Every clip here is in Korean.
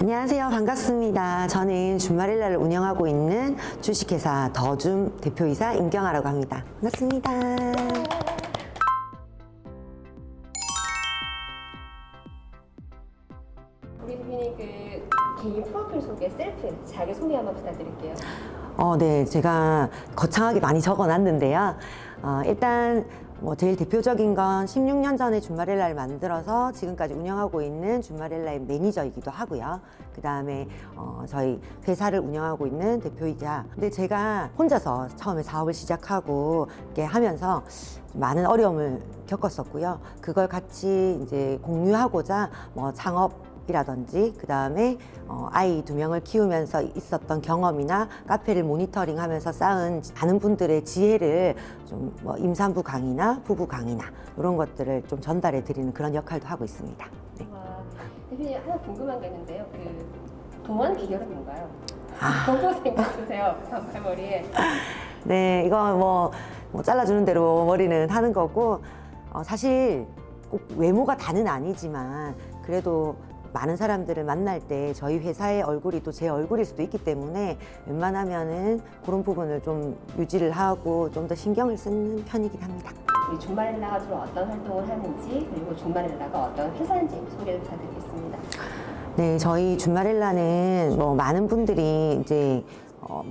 안녕하세요. 반갑습니다. 저는 줌마릴라를 운영하고 있는 주식회사 더줌 대표이사 임경아라고 합니다. 반갑습니다. 우리 대표님 개인 프로필 소개, 셀프 자기 소개 한번 부탁드릴게요. 네, 제가 거창하게 많이 적어놨는데요. 일단 제일 대표적인 건 16년 전에 줌마릴라를 만들어서 지금까지 운영하고 있는 줌마릴라의 매니저이기도 하고요. 그 다음에 저희 회사를 운영하고 있는 대표이자. 근데 제가 혼자서 처음에 사업을 시작하고 이렇게 하면서 많은 어려움을 겪었었고요. 그걸 같이 이제 공유하고자 창업이라든지 그 다음에 아이 2명을 키우면서 있었던 경험이나 카페를 모니터링하면서 쌓은 많은 분들의 지혜를 좀 임산부 강의나 부부 강의나 이런 것들을 좀 전달해 드리는 그런 역할도 하고 있습니다. 네. 대표님 하나 궁금한 게 있는데요. 동안 비결은 뭔가요? 너무 생각주세요. 단발머리에. 네, 이거 잘라주는 대로 머리는 하는 거고 사실 꼭 외모가 다는 아니지만 그래도 많은 사람들을 만날 때 저희 회사의 얼굴이 또 제 얼굴일 수도 있기 때문에 웬만하면은 그런 부분을 좀 유지를 하고 좀 더 신경을 쓰는 편이긴 합니다. 우리 줌마릴라가 주로 어떤 활동을 하는지 그리고 줌마릴라가 어떤 회사인지 소개를 부탁드리겠습니다. 네, 저희 줌마릴라는 많은 분들이 이제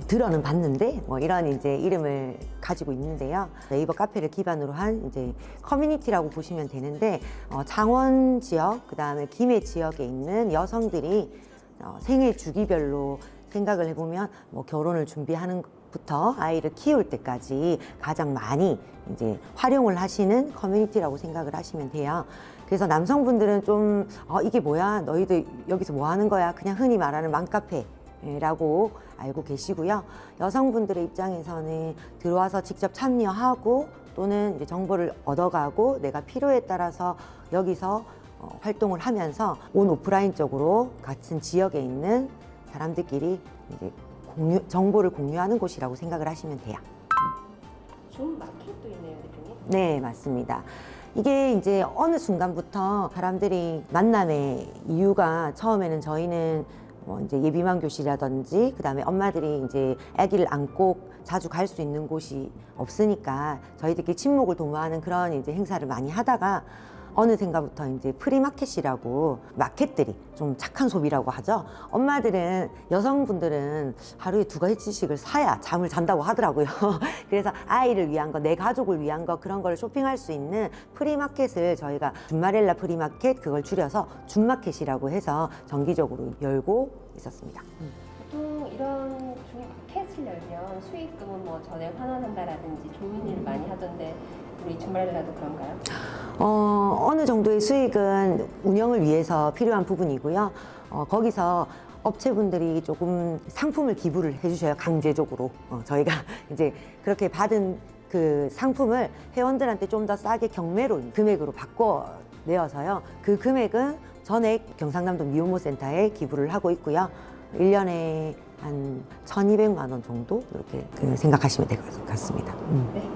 들어는 봤는데 이런 이제 이름을 가지고 있는데요. 네이버 카페를 기반으로 한 이제 커뮤니티라고 보시면 되는데 창원 지역, 그 다음에 김해 지역에 있는 여성들이 생애 주기별로 생각을 해보면 결혼을 준비하는 부터 아이를 키울 때까지 가장 많이 이제 활용을 하시는 커뮤니티라고 생각을 하시면 돼요. 그래서 남성분들은 좀 이게 뭐야? 너희들 여기서 뭐 하는 거야? 그냥 흔히 말하는 맘카페 라고 알고 계시고요. 여성분들의 입장에서는 들어와서 직접 참여하고 또는 이제 정보를 얻어가고 내가 필요에 따라서 여기서 활동을 하면서 온 오프라인적으로 같은 지역에 있는 사람들끼리 이제 정보를 공유하는 곳이라고 생각을 하시면 돼요. 줌 마켓도 있네요, 대표님. 네, 맞습니다. 이게 이제 어느 순간부터 사람들이 만남의 이유가 처음에는 저희는 이제 예비만 교실이라든지 그다음에 엄마들이 이제 아기를 안고 자주 갈 수 있는 곳이 없으니까 저희들끼리 친목을 도모하는 그런 이제 행사를 많이 하다가 어느샌가부터 이제 프리마켓이라고 마켓들이 좀 착한 소비라고 하죠. 엄마들은 여성분들은 하루에 2가지씩을 사야 잠을 잔다고 하더라고요. 그래서 아이를 위한 거, 내 가족을 위한 거 그런 걸 쇼핑할 수 있는 프리마켓을 저희가 줌마릴라 프리마켓 그걸 줄여서 줌마켓이라고 해서 정기적으로 열고 있었습니다. 보통 이런 줌 마켓을 열면 수익금은 전액 환원한다라든지 좋은 일을 많이 하던데 우리 줌마릴라도 그런가요? 어느 정도의 수익은 운영을 위해서 필요한 부분이고요. 거기서 업체분들이 조금 상품을 기부를 해주셔요. 강제적으로. 저희가 이제 그렇게 받은 그 상품을 회원들한테 좀 더 싸게 경매로 금액으로 바꿔내어서요. 그 금액은 전액 경상남도 미혼모 센터에 기부를 하고 있고요. 1년에 한 1,200만 원 정도 이렇게 생각하시면 될 것 같습니다. 네.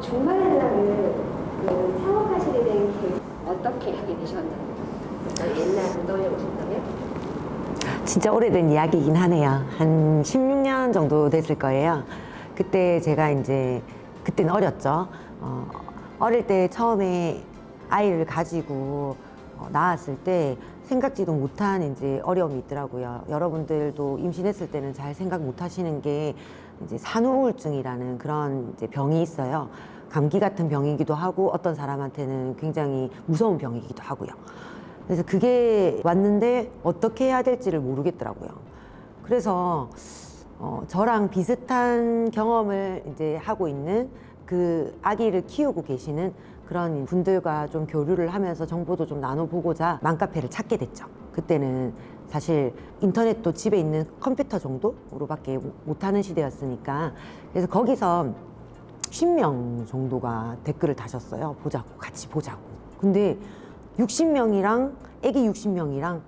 줌마릴라를 창업하시게 된 계획 어떻게 하게 되셨나요? 옛날 무덤에 오셨다면? 진짜 오래된 이야기이긴 하네요. 한 16년 정도 됐을 거예요. 그때 제가 이제 그때는 어렸죠. 어릴 때 처음에 아이를 가지고 낳았을 때 생각지도 못한 이제 어려움이 있더라고요. 여러분들도 임신했을 때는 잘 생각 못 하시는 게 이제 산후우울증이라는 그런 이제 병이 있어요. 감기 같은 병이기도 하고 어떤 사람한테는 굉장히 무서운 병이기도 하고요. 그래서 그게 왔는데 어떻게 해야 될지를 모르겠더라고요. 그래서 저랑 비슷한 경험을 이제 하고 있는 그 아기를 키우고 계시는 그런 분들과 좀 교류를 하면서 정보도 좀 나눠보고자 맘카페를 찾게 됐죠. 그때는 사실 인터넷도 집에 있는 컴퓨터 정도로밖에 못하는 시대였으니까. 그래서 거기서 10명 정도가 댓글을 다셨어요. 보자고, 같이 보자고. 근데 60명이랑 애기 60명이랑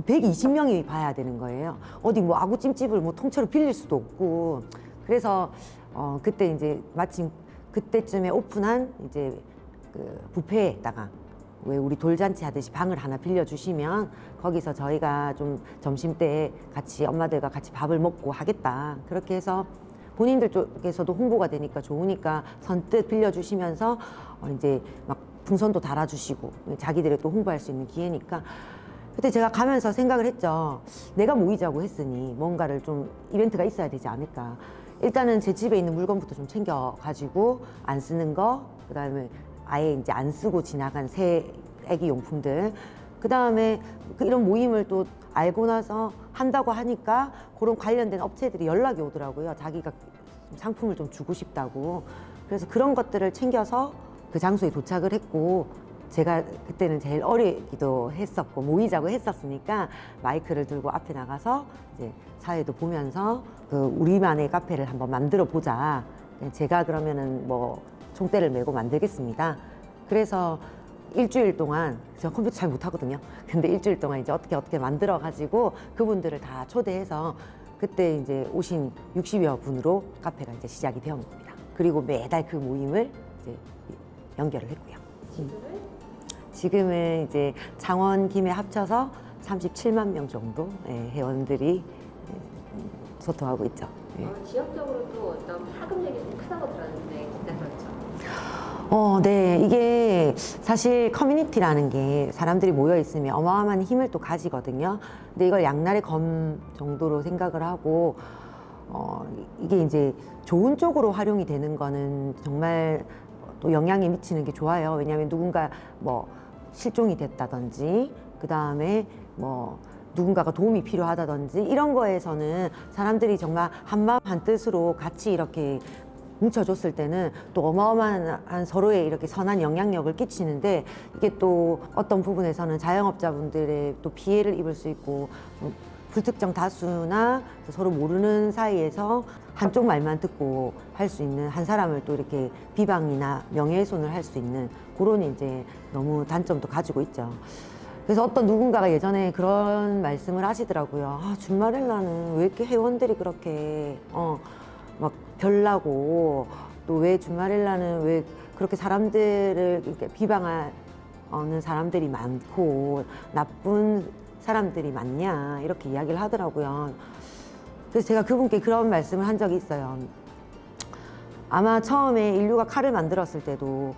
120명이 봐야 되는 거예요. 어디 뭐 아구찜집을 뭐 통째로 빌릴 수도 없고. 그래서 그때 이제 마침 그때쯤에 오픈한 이제 그 뷔페에다가 왜 우리 돌잔치 하듯이 방을 하나 빌려주시면 거기서 저희가 좀 점심때 같이 엄마들과 같이 밥을 먹고 하겠다. 그렇게 해서 본인들 쪽에서도 홍보가 되니까 좋으니까 선뜻 빌려주시면서 이제 막 풍선도 달아주시고 자기들이 또 홍보할 수 있는 기회니까 그때 제가 가면서 생각을 했죠. 내가 모이자고 했으니 뭔가를 좀 이벤트가 있어야 되지 않을까. 일단은 제 집에 있는 물건부터 좀 챙겨가지고 안 쓰는 거, 그 다음에 아예 이제 안 쓰고 지나간 새 애기 용품들, 그 다음에 이런 모임을 또 알고 나서 한다고 하니까 그런 관련된 업체들이 연락이 오더라고요. 자기가 상품을 좀 주고 싶다고. 그래서 그런 것들을 챙겨서 그 장소에 도착을 했고, 제가 그때는 제일 어리기도 했었고 모이자고 했었으니까 마이크를 들고 앞에 나가서 이제 사회도 보면서 그 우리만의 카페를 한번 만들어 보자. 제가 그러면은 뭐 총대를 메고 만들겠습니다. 그래서 일주일 동안, 제가 컴퓨터 잘 못하거든요. 근데 일주일 동안 이제 어떻게 만들어 가지고 그분들을 다 초대해서 그때 이제 오신 60여 분으로 카페가 이제 시작이 되었 겁니다. 그리고 매달 그 모임을 이제 연결을 했고요. 지금은 이제 창원, 김해 합쳐서 37만 명 정도 회원들이 소통하고 있죠. 지역적으로도 어떤 파급력이 좀 크다고 들었는데 진짜 그렇죠? 네. 이게 사실 커뮤니티라는 게 사람들이 모여 있으면 어마어마한 힘을 또 가지거든요. 근데 이걸 양날의 검 정도로 생각을 하고, 이게 이제 좋은 쪽으로 활용이 되는 거는 정말 또 영향이 미치는 게 좋아요. 왜냐하면 누군가 뭐 실종이 됐다든지, 그 다음에 뭐 누군가가 도움이 필요하다든지 이런 거에서는 사람들이 정말 한마음 한뜻으로 같이 이렇게 뭉쳐줬을 때는 또 어마어마한 서로의 이렇게 선한 영향력을 끼치는데, 이게 또 어떤 부분에서는 자영업자분들의 또 피해를 입을 수 있고, 불특정 다수나 서로 모르는 사이에서 한쪽 말만 듣고 할 수 있는, 한 사람을 또 이렇게 비방이나 명예훼손을 할 수 있는 그런 이제 너무 단점도 가지고 있죠. 그래서 어떤 누군가가 예전에 그런 말씀을 하시더라고요. 준마렐라는 왜 이렇게 회원들이 그렇게 막 별나고, 또 왜 준마렐라는 왜 그렇게 사람들을 이렇게 비방하는 사람들이 많고 나쁜 사람들이 많냐, 이렇게 이야기를 하더라고요. 그래서 제가 그분께 그런 말씀을 한 적이 있어요. 아마 처음에 인류가 칼을 만들었을 때도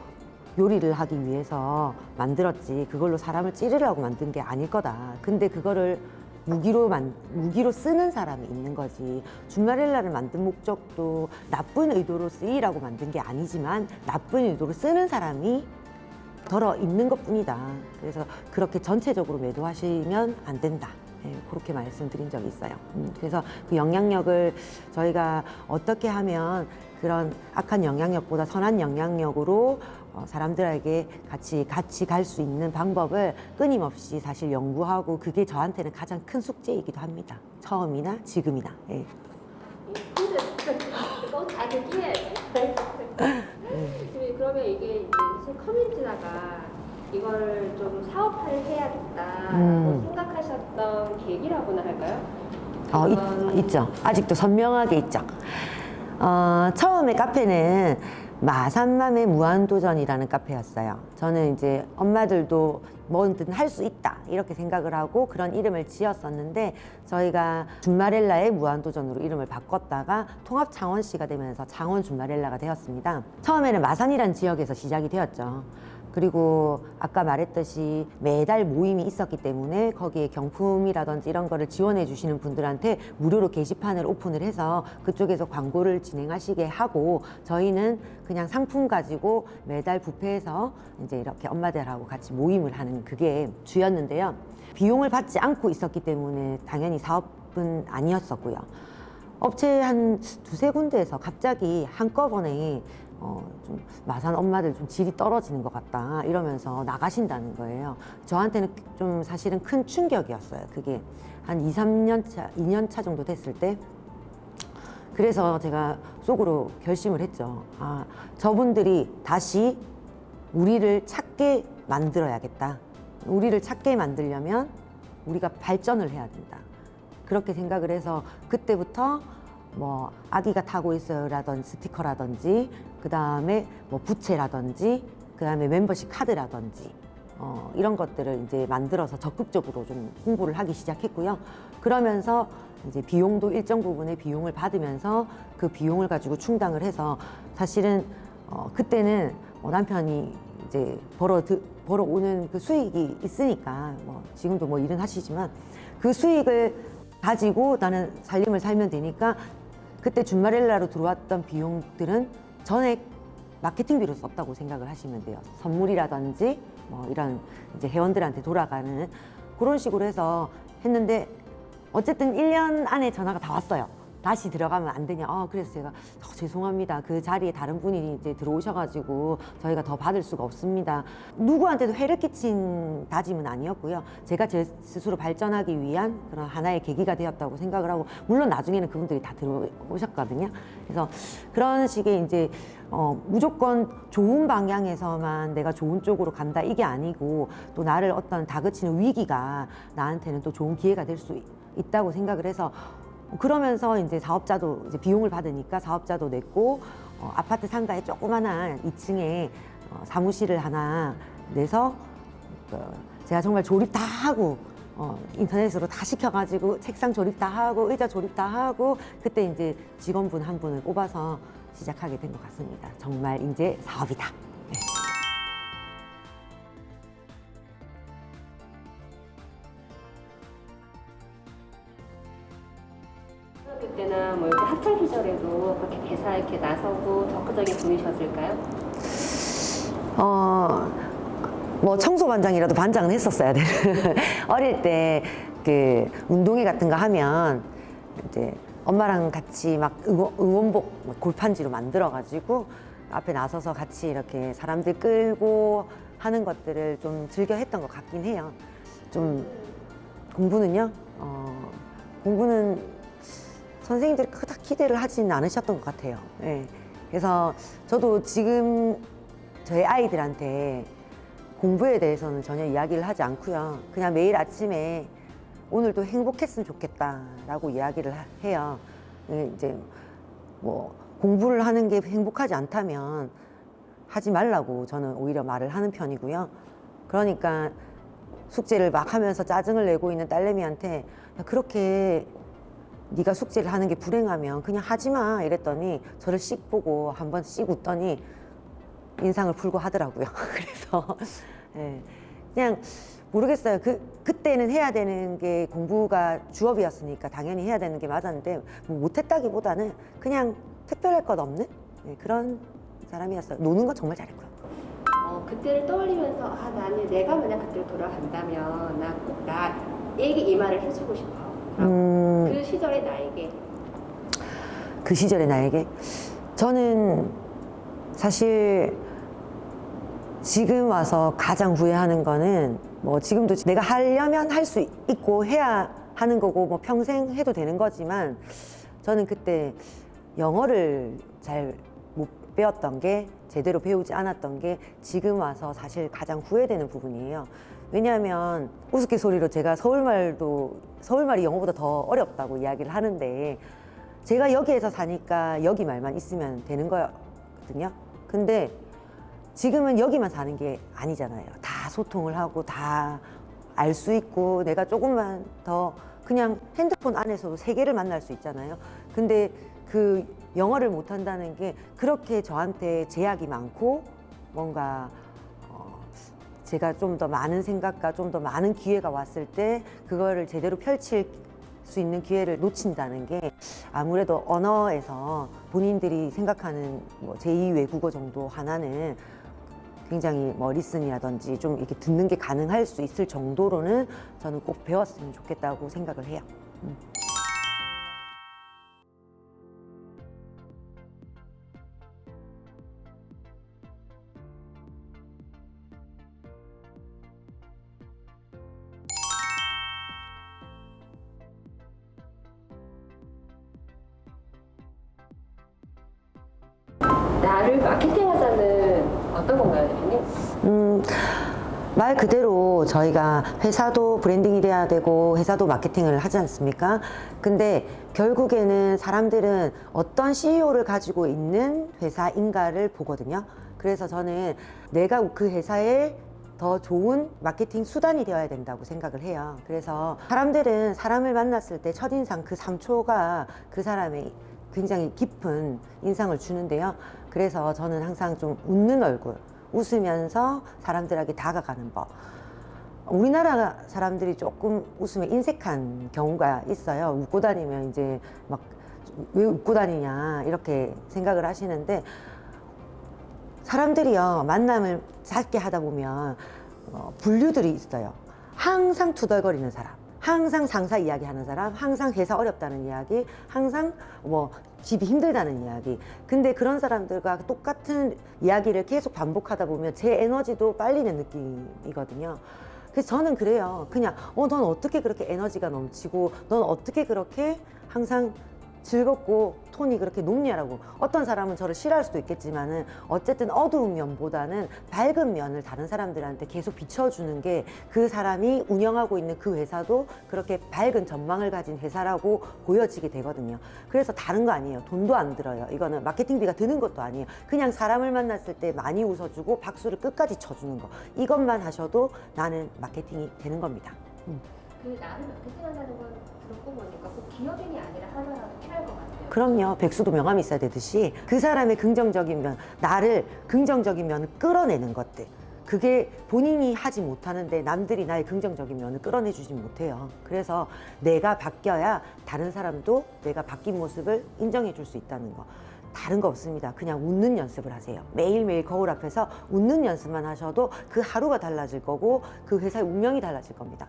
요리를 하기 위해서 만들었지 그걸로 사람을 찌르려고 만든 게 아닐 거다. 근데 그거를 무기로 쓰는 사람이 있는 거지. 준마렐라를 만든 목적도 나쁜 의도로 쓰이라고 만든 게 아니지만 나쁜 의도로 쓰는 사람이 덜어 있는 것 뿐이다. 그래서 그렇게 전체적으로 매도하시면 안 된다. 그렇게 말씀드린 적이 있어요. 그래서 그 영향력을 저희가 어떻게 하면 그런 악한 영향력보다 선한 영향력으로 사람들에게 같이 갈 수 있는 방법을 끊임없이 사실 연구하고, 그게 저한테는 가장 큰 숙제이기도 합니다. 처음이나 지금이나. 예. 또 다르게. 그러면 이게 이제 커뮤니티다가 이걸 좀 사업화를 해야겠다라고 생각하셨던 계기라고나 할까요? 있죠. 아직도 선명하게 있죠. 처음에 카페는 마산맘의 무한도전이라는 카페였어요. 저는 이제 엄마들도 뭐든 할 수 있다 이렇게 생각을 하고 그런 이름을 지었었는데, 저희가 준마렐라의 무한도전으로 이름을 바꿨다가 통합 창원시가 되면서 창원 준마렐라가 되었습니다. 처음에는 마산이라는 지역에서 시작이 되었죠. 그리고 아까 말했듯이 매달 모임이 있었기 때문에 거기에 경품이라든지 이런 거를 지원해 주시는 분들한테 무료로 게시판을 오픈을 해서 그쪽에서 광고를 진행하시게 하고, 저희는 그냥 상품 가지고 매달 뷔페에서 이제 이렇게 엄마들하고 같이 모임을 하는 그게 주였는데요. 비용을 받지 않고 있었기 때문에 당연히 사업은 아니었었고요. 업체 한 두세 군데에서 갑자기 한꺼번에 좀 마산 엄마들 좀 질이 떨어지는 것 같다 이러면서 나가신다는 거예요. 저한테는 좀 사실은 큰 충격이었어요. 그게 한 2년 차 정도 됐을 때. 그래서 제가 속으로 결심을 했죠. 저분들이 다시 우리를 찾게 만들어야겠다. 우리를 찾게 만들려면 우리가 발전을 해야 된다. 그렇게 생각을 해서 그때부터 뭐 아기가 타고 있어요라든지 스티커라든지 그 다음에 뭐 부채라든지 그 다음에 멤버십 카드라든지 이런 것들을 이제 만들어서 적극적으로 좀 홍보를 하기 시작했고요. 그러면서 이제 비용도 일정 부분의 비용을 받으면서 그 비용을 가지고 충당을 해서 사실은 그때는 남편이 이제 벌어오는 그 수익이 있으니까 뭐 지금도 뭐 일은 하시지만 그 수익을 가지고 나는 살림을 살면 되니까 그때 준마렐라로 들어왔던 비용들은 전액 마케팅비로 썼다고 생각을 하시면 돼요. 선물이라든지 뭐 이런 이제 회원들한테 돌아가는 그런 식으로 해서 했는데 어쨌든 1년 안에 전화가 다 왔어요. 다시 들어가면 안 되냐. 그래서 제가 죄송합니다. 그 자리에 다른 분이 이제 들어오셔가지고 저희가 더 받을 수가 없습니다. 누구한테도 해를 끼친 다짐은 아니었고요. 제가 제 스스로 발전하기 위한 그런 하나의 계기가 되었다고 생각을 하고, 물론 나중에는 그분들이 다 들어오셨거든요. 그래서 그런 식의 이제 무조건 좋은 방향에서만 내가 좋은 쪽으로 간다 이게 아니고, 또 나를 어떤 다그치는 위기가 나한테는 또 좋은 기회가 될 수 있다고 생각을 해서, 그러면서 이제 사업자도 이제 비용을 받으니까 사업자도 냈고, 아파트 상가에 조그마한 2층에 사무실을 하나 내서 제가 정말 조립 다 하고 인터넷으로 다 시켜가지고 책상 조립 다 하고 의자 조립 다 하고, 그때 이제 직원분 한 분을 뽑아서 시작하게 된 것 같습니다. 정말 이제 사업이다. 그때는 뭐 이렇게 학창 시절에도 그렇게 개사 이렇게 나서고 적극적인 분이셨을까요? 뭐 청소반장이라도 반장은 했었어야 되는. 어릴 때 그 운동회 같은 거 하면 이제 엄마랑 같이 막 응원복 골판지로 만들어가지고 앞에 나서서 같이 이렇게 사람들 끌고 하는 것들을 좀 즐겨 했던 것 같긴 해요. 좀 공부는요, 공부는 선생님들이 그닥 기대를 하지는 않으셨던 것 같아요. 예. 그래서 저도 지금 저희 아이들한테 공부에 대해서는 전혀 이야기를 하지 않고요. 그냥 매일 아침에 오늘도 행복했으면 좋겠다라고 이야기를 해요. 이제 뭐 공부를 하는 게 행복하지 않다면 하지 말라고 저는 오히려 말을 하는 편이고요. 그러니까 숙제를 막 하면서 짜증을 내고 있는 딸내미한테, 야, 그렇게 네가 숙제를 하는 게 불행하면 그냥 하지 마 이랬더니 저를 씩 보고 한번 씩 웃더니 인상을 풀고 하더라고요. 그래서 예, 그냥 모르겠어요. 그때는 해야 되는 게 공부가 주업이었으니까 당연히 해야 되는 게 맞았는데, 뭐 못했다기보다는 그냥 특별할 것 없는 그런 사람이었어요. 노는 건 정말 잘했고요. 그때를 떠올리면서 나는 내가 만약 그때로 돌아간다면 나 꼭 나에게 이 말을 해주고 싶어. 그 시절의 나에게. 그 시절의 나에게? 저는 사실 지금 와서 가장 후회하는 거는, 뭐 지금도 내가 하려면 할 수 있고 해야 하는 거고 뭐 평생 해도 되는 거지만, 저는 그때 영어를 잘 못 배웠던 게, 제대로 배우지 않았던 게 지금 와서 사실 가장 후회되는 부분이에요. 왜냐하면 우스갯소리로 제가 서울말이 영어보다 더 어렵다고 이야기를 하는데, 제가 여기에서 사니까 여기 말만 있으면 되는 거거든요. 근데 지금은 여기만 사는 게 아니잖아요. 다 소통을 하고 다 알 수 있고, 내가 조금만 더 그냥 핸드폰 안에서도 세계를 만날 수 있잖아요. 근데 그 영어를 못한다는 게 그렇게 저한테 제약이 많고, 뭔가 제가 좀 더 많은 생각과 좀 더 많은 기회가 왔을 때 그거를 제대로 펼칠 수 있는 기회를 놓친다는 게, 아무래도 언어에서 본인들이 생각하는 뭐 제2 외국어 정도 하나는 굉장히 뭐 리슨이라든지 좀 이렇게 듣는 게 가능할 수 있을 정도로는 저는 꼭 배웠으면 좋겠다고 생각을 해요. 나를 마케팅하자는 어떤 건가요, 대표님? 말 그대로 저희가 회사도 브랜딩이 돼야 되고 회사도 마케팅을 하지 않습니까? 근데 결국에는 사람들은 어떤 CEO를 가지고 있는 회사인가를 보거든요. 그래서 저는 내가 그 회사에 더 좋은 마케팅 수단이 되어야 된다고 생각을 해요. 그래서 사람들은 사람을 만났을 때 첫인상 그 3초가 그 사람의 굉장히 깊은 인상을 주는데요. 그래서 저는 항상 좀 웃는 얼굴, 웃으면서 사람들에게 다가가는 법. 우리나라 사람들이 조금 웃으면 인색한 경우가 있어요. 웃고 다니면 이제 막 왜 웃고 다니냐 이렇게 생각을 하시는데, 사람들이요 만남을 짧게 하다 보면 분류들이 있어요. 항상 투덜거리는 사람, 항상 상사 이야기하는 사람, 항상 회사 어렵다는 이야기, 항상 뭐 집이 힘들다는 이야기. 근데 그런 사람들과 똑같은 이야기를 계속 반복하다 보면 제 에너지도 빨리는 느낌이거든요. 그래서 저는 그래요. 그냥 넌 어떻게 그렇게 에너지가 넘치고 넌 어떻게 그렇게 항상 즐겁고 톤이 그렇게 높냐라고. 어떤 사람은 저를 싫어할 수도 있겠지만은 어쨌든 어두운 면보다는 밝은 면을 다른 사람들한테 계속 비춰주는 게 그 사람이 운영하고 있는 그 회사도 그렇게 밝은 전망을 가진 회사라고 보여지게 되거든요. 그래서 다른 거 아니에요. 돈도 안 들어요. 이거는 마케팅비가 드는 것도 아니에요. 그냥 사람을 만났을 때 많이 웃어주고 박수를 끝까지 쳐주는 거, 이것만 하셔도 나는 마케팅이 되는 겁니다. 그 나를 마케팅한다는 건 듣고 보니까 꼭 기업인이 아니라 하나라도 필요할 것 같아요. 그럼요. 백수도 명함이 있어야 되듯이 그 사람의 긍정적인 면, 나를 긍정적인 면을 끌어내는 것들, 그게 본인이 하지 못하는데 남들이 나의 긍정적인 면을 끌어내주지 못해요. 그래서 내가 바뀌어야 다른 사람도 내가 바뀐 모습을 인정해 줄 수 있다는 거. 다른 거 없습니다. 그냥 웃는 연습을 하세요. 매일매일 거울 앞에서 웃는 연습만 하셔도 그 하루가 달라질 거고 그 회사의 운명이 달라질 겁니다.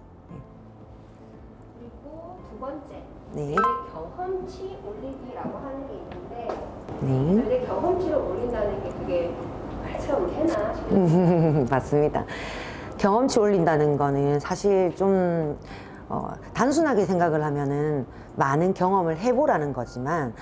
그리고 두 번째, 네. 내 경험치 올리기라고 하는 게 있는데, 네. 내 경험치를 올린다는 게 그게 말처럼 되나 싶어요. 맞습니다. 경험치 올린다는 거는 사실 좀 단순하게 생각을 하면은 많은 경험을 해보라는 거지만,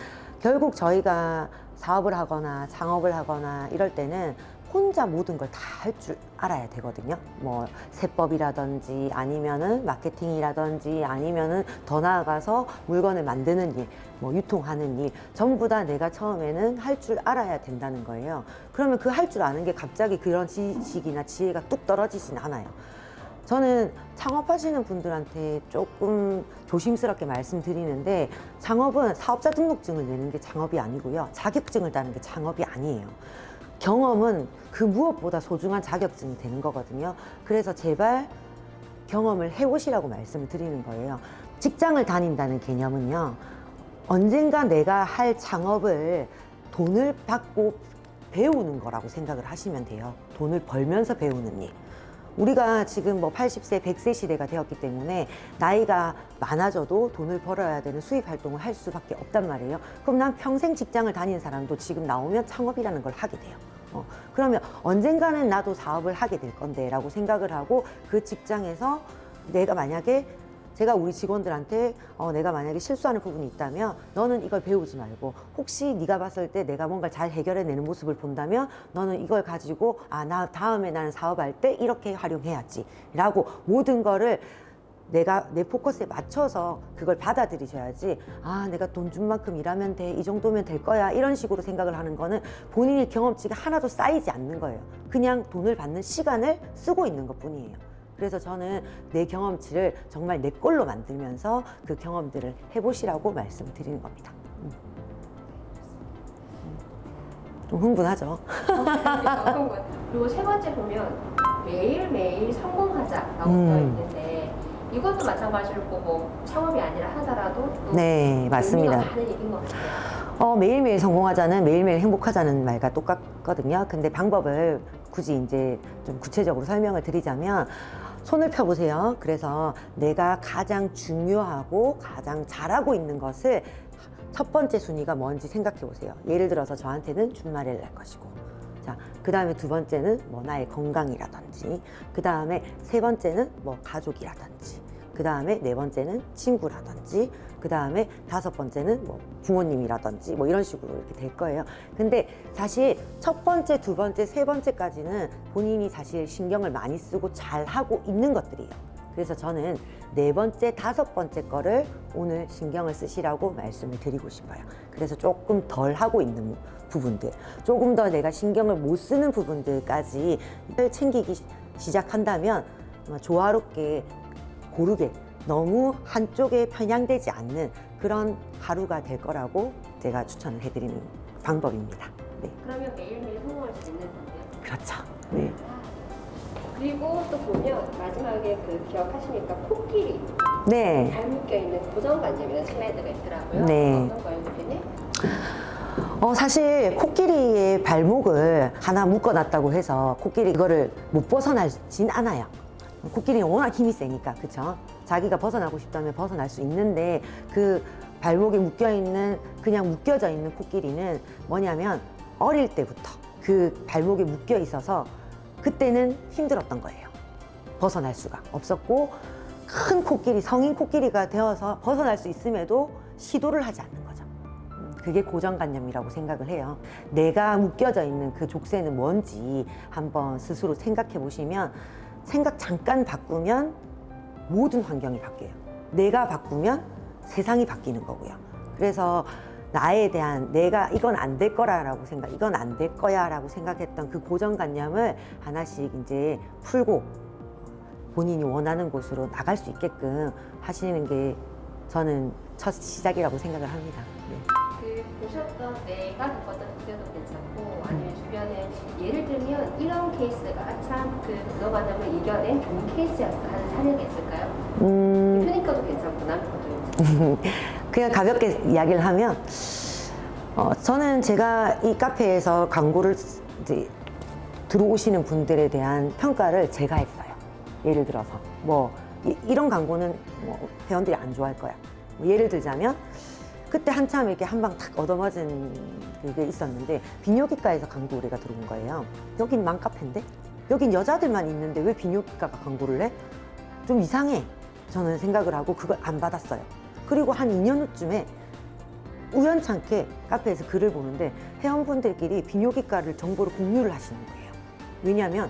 결국 저희가 사업을 하거나 창업을 하거나 이럴 때는 혼자 모든 걸 다 할 줄 알아야 되거든요. 뭐 세법이라든지 아니면은 마케팅이라든지 아니면은 더 나아가서 물건을 만드는 일, 뭐 유통하는 일, 전부 다 내가 처음에는 할 줄 알아야 된다는 거예요. 그러면 그 할 줄 아는 게 갑자기 그런 지식이나 지혜가 뚝 떨어지진 않아요. 저는 창업하시는 분들한테 조금 조심스럽게 말씀드리는데, 창업은 사업자 등록증을 내는 게 창업이 아니고요. 자격증을 따는 게 창업이 아니에요. 경험은 그 무엇보다 소중한 자격증이 되는 거거든요. 그래서 제발 경험을 해보시라고 말씀을 드리는 거예요. 직장을 다닌다는 개념은요, 언젠가 내가 할 창업을 돈을 받고 배우는 거라고 생각을 하시면 돼요. 돈을 벌면서 배우는 일. 우리가 지금 뭐 80세, 100세 시대가 되었기 때문에 나이가 많아져도 돈을 벌어야 되는 수입 활동을 할 수밖에 없단 말이에요. 그럼 난 평생 직장을 다닌 사람도 지금 나오면 창업이라는 걸 하게 돼요. 그러면 언젠가는 나도 사업을 하게 될 건데 라고 생각을 하고, 그 직장에서 내가 만약에 제가 우리 직원들한테 내가 만약에 실수하는 부분이 있다면 너는 이걸 배우지 말고, 혹시 네가 봤을 때 내가 뭔가 잘 해결해내는 모습을 본다면 너는 이걸 가지고 나 다음에 나는 사업할 때 이렇게 활용해야지 라고, 모든 거를 내가 내 포커스에 맞춰서 그걸 받아들이셔야지, 내가 돈 준 만큼 일하면 돼, 이 정도면 될 거야, 이런 식으로 생각을 하는 거는 본인의 경험치가 하나도 쌓이지 않는 거예요. 그냥 돈을 받는 시간을 쓰고 있는 것 뿐이에요. 그래서 저는 내 경험치를 정말 내 걸로 만들면서 그 경험들을 해보시라고 말씀을 드리는 겁니다. 좀 흥분하죠? 그리고 세 번째 보면 매일매일 성공하자라고 되어 있는데, 이것도 마찬가지로 뭐 창업이 아니라 하더라도 또 네, 맞습니다. 의미가 많은 얘기인 것 같아요. 매일매일 성공하자는 매일매일 행복하자는 말과 똑같거든요. 근데 방법을 굳이 이제 좀 구체적으로 설명을 드리자면, 손을 펴보세요. 그래서 내가 가장 중요하고 가장 잘하고 있는 것을 첫 번째 순위가 뭔지 생각해 보세요. 예를 들어서 저한테는 준말을 날 것이고, 자, 그 다음에 두 번째는 뭐 나의 건강이라든지, 그 다음에 세 번째는 뭐 가족이라든지, 그 다음에 네 번째는 친구라든지, 그 다음에 다섯 번째는 뭐 부모님이라든지 뭐 이런 식으로 이렇게 될 거예요. 근데 사실 첫 번째, 두 번째, 세 번째까지는 본인이 사실 신경을 많이 쓰고 잘 하고 있는 것들이에요. 그래서 저는 네 번째, 다섯 번째 거를 오늘 신경을 쓰시라고 말씀을 드리고 싶어요. 그래서 조금 덜 하고 있는 부분들, 조금 더 내가 신경을 못 쓰는 부분들까지 챙기기 시작한다면 아마 조화롭게 고르게 너무 한쪽에 편향되지 않는 그런 하루가 될 거라고 제가 추천을 해드리는 방법입니다. 네. 그러면 매일매일 성공할 수 있는 건데요. 그렇죠. 네. 그리고 또 보면 마지막에 그 기억하시니까 코끼리 네. 잘 묶여있는 고정관념이라는 슬라이드가 있더라고요. 네. 어떤 거예요, 대표님? 사실 코끼리의 발목을 하나 묶어놨다고 해서 코끼리 이거를 못 벗어나진 않아요. 코끼리는 워낙 힘이 세니까, 그쵸? 자기가 벗어나고 싶다면 벗어날 수 있는데 그 발목에 묶여있는, 그냥 묶여져 있는 코끼리는 뭐냐면 어릴 때부터 그 발목에 묶여 있어서 그때는 힘들었던 거예요. 벗어날 수가 없었고, 큰 코끼리, 성인 코끼리가 되어서 벗어날 수 있음에도 시도를 하지 않는 거죠. 그게 고정관념이라고 생각을 해요. 내가 묶여져 있는 그 족쇄는 뭔지 한번 스스로 생각해 보시면, 생각 잠깐 바꾸면 모든 환경이 바뀌어요. 내가 바꾸면 세상이 바뀌는 거고요. 그래서 나에 대한, 내가 이건 안 될 거라고 생각, 이건 안 될 거야 라고 생각했던 그 고정관념을 하나씩 이제 풀고 본인이 원하는 곳으로 나갈 수 있게끔 하시는 게 저는 첫 시작이라고 생각을 합니다. 네. 그 보셨던 내가 겪었던 그때도 괜찮고, 아니면 주변에 예를 들면 이런 케이스가 참 그 고정관념을 이겨낸 좋은 케이스였어 하는 사례가 있을까요? 대표님 것도 괜찮고 남편 것도 괜찮고. 그냥 가볍게 이야기를 하면, 저는 제가 이 카페에서 광고를 이제 들어오시는 분들에 대한 평가를 제가 했어요. 예를 들어서 뭐 이런 광고는 뭐 회원들이 안 좋아할 거야. 뭐 예를 들자면 그때 한참 이렇게 한 방 탁 얻어맞은 그게 있었는데, 비뇨기과에서 광고 의뢰가 들어온 거예요. 여긴 맘카페인데? 여긴 여자들만 있는데 왜 비뇨기과가 광고를 해? 좀 이상해. 저는 생각을 하고 그걸 안 받았어요. 그리고 한 2년 후쯤에 우연찮게 카페에서 글을 보는데 회원분들끼리 비뇨기과를 정보를 공유를 하시는 거예요. 왜냐하면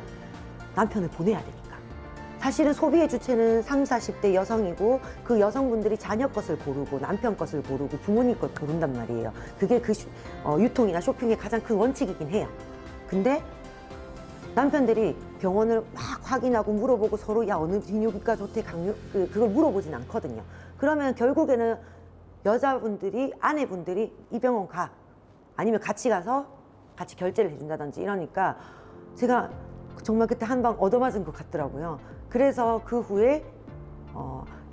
남편을 보내야 되니까. 사실은 소비의 주체는 30, 40대 여성이고, 그 여성분들이 자녀 것을 고르고 남편 것을 고르고 부모님 것 고른단 말이에요. 그게 그 유통이나 쇼핑의 가장 큰 원칙이긴 해요. 근데 남편들이 병원을 막 확인하고 물어보고 서로 야 어느 비뇨기과 좋대 그걸 물어보진 않거든요. 그러면 결국에는 여자분들이, 아내분들이 이 병원 가, 아니면 같이 가서 같이 결제를 해준다든지 이러니까 제가 정말 그때 한 방 얻어맞은 것 같더라고요. 그래서 그 후에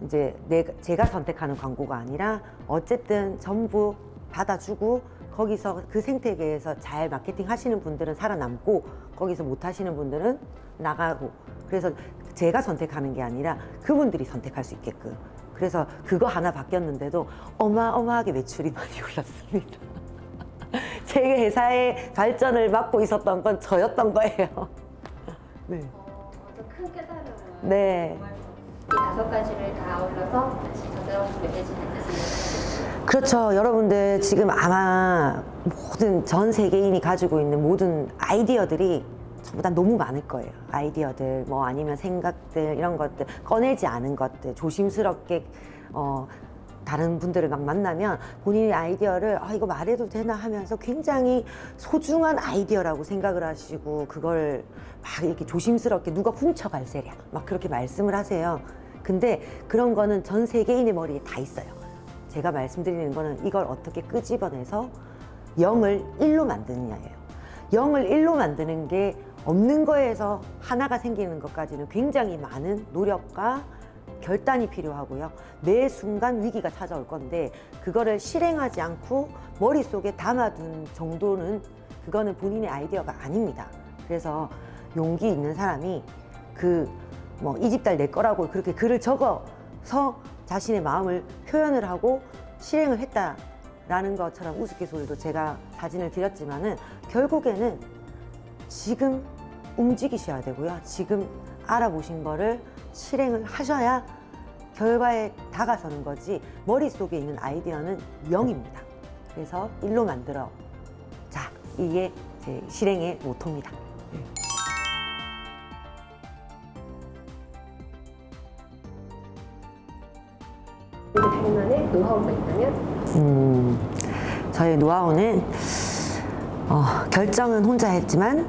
이제 제가 선택하는 광고가 아니라 어쨌든 전부 받아주고, 거기서 그 생태계에서 잘 마케팅 하시는 분들은 살아남고 거기서 못 하시는 분들은 나가고, 그래서 제가 선택하는 게 아니라 그분들이 선택할 수 있게끔. 그래서 그거 하나 바뀌었는데도 어마어마하게 매출이 많이 올랐습니다. 제 회사의 발전을 막고 있었던 건 저였던 거예요. 네. 어떤 큰 깨달음을. 네. 이 5가지를 다 아울러서 다시 전달하고 싶은 메시지 있으시면. 그렇죠. 여러분들 지금 아마 모든 전 세계인이 가지고 있는 모든 아이디어들이 전부 다 너무 많을 거예요. 아이디어들, 뭐 아니면 생각들, 이런 것들, 꺼내지 않은 것들, 조심스럽게 다른 분들을 막 만나면 본인의 아이디어를 이거 말해도 되나 하면서 굉장히 소중한 아이디어라고 생각을 하시고 그걸 막 이렇게 조심스럽게 누가 훔쳐갈 세랴 막 그렇게 말씀을 하세요. 근데 그런 거는 전 세계인의 머리에 다 있어요. 제가 말씀드리는 거는 이걸 어떻게 끄집어내서 0을 1로 만드느냐예요. 0을 1로 만드는 게 없는 거에서 하나가 생기는 것까지는 굉장히 많은 노력과 결단이 필요하고요. 매 순간 위기가 찾아올 건데 그거를 실행하지 않고 머릿속에 담아둔 정도는 그거는 본인의 아이디어가 아닙니다. 그래서 용기 있는 사람이 이 집 딸 내 거라고 그렇게 글을 적어서 자신의 마음을 표현을 하고 실행을 했다라는 것처럼 우스갯소리로 제가 사진을 드렸지만은 결국에는 지금 움직이셔야 되고요. 지금 알아보신 거를 실행을 하셔야 결과에 다가서는 거지 머릿속에 있는 아이디어는 0입니다. 그래서 1로 만들어. 자, 이게 제 실행의 모토입니다. 대표님만의 노하우가 있다면? 저의 노하우는 결정은 혼자 했지만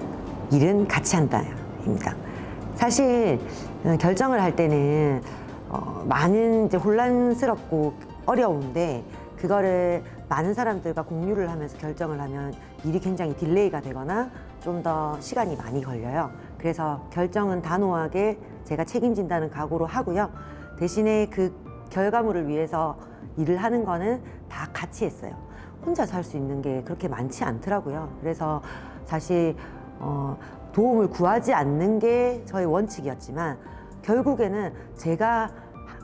일은 같이 한다입니다. 사실 결정을 할 때는 많은 이제 혼란스럽고 어려운데 그거를 많은 사람들과 공유를 하면서 결정을 하면 일이 굉장히 딜레이가 되거나 좀 더 시간이 많이 걸려요. 그래서 결정은 단호하게 제가 책임진다는 각오로 하고요. 대신에 그 결과물을 위해서 일을 하는 거는 다 같이 했어요. 혼자서 할 수 있는 게 그렇게 많지 않더라고요. 그래서 사실 도움을 구하지 않는 게 저의 원칙이었지만 결국에는 제가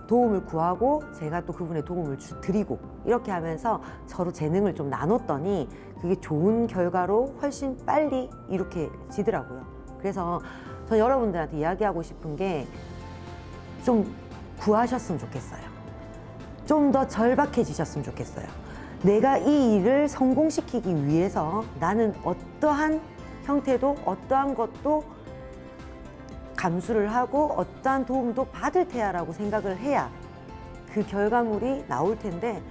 도움을 구하고 제가 또 그분의 도움을 드리고 이렇게 하면서 서로 재능을 좀 나눴더니 그게 좋은 결과로 훨씬 빨리 이룩해지더라고요. 그래서 전 여러분들한테 이야기하고 싶은 게 좀 구하셨으면 좋겠어요. 좀 더 절박해지셨으면 좋겠어요. 내가 이 일을 성공시키기 위해서 나는 어떠한 형태도 어떠한 것도 감수를 하고 어떠한 도움도 받을 테야라고 생각을 해야 그 결과물이 나올 텐데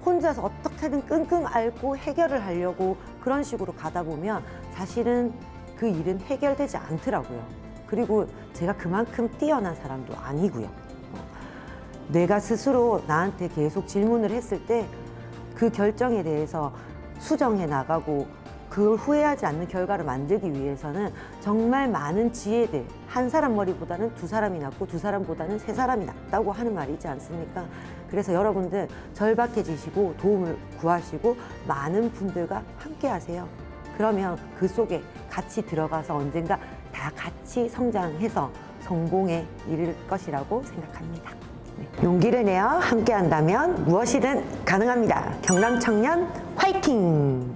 혼자서 어떻게든 끙끙 앓고 해결을 하려고 그런 식으로 가다 보면 사실은 그 일은 해결되지 않더라고요. 그리고 제가 그만큼 뛰어난 사람도 아니고요. 내가 스스로 나한테 계속 질문을 했을 때 그 결정에 대해서 수정해 나가고 그걸 후회하지 않는 결과를 만들기 위해서는 정말 많은 지혜들, 한 사람 머리보다는 두 사람이 낫고 두 사람보다는 세 사람이 낫다고 하는 말이 있지 않습니까? 그래서 여러분들 절박해지시고 도움을 구하시고 많은 분들과 함께 하세요. 그러면 그 속에 같이 들어가서 언젠가 다 같이 성장해서 성공에 이를 것이라고 생각합니다. 용기를 내어 함께 한다면 무엇이든 가능합니다. 경남 청년 화이팅!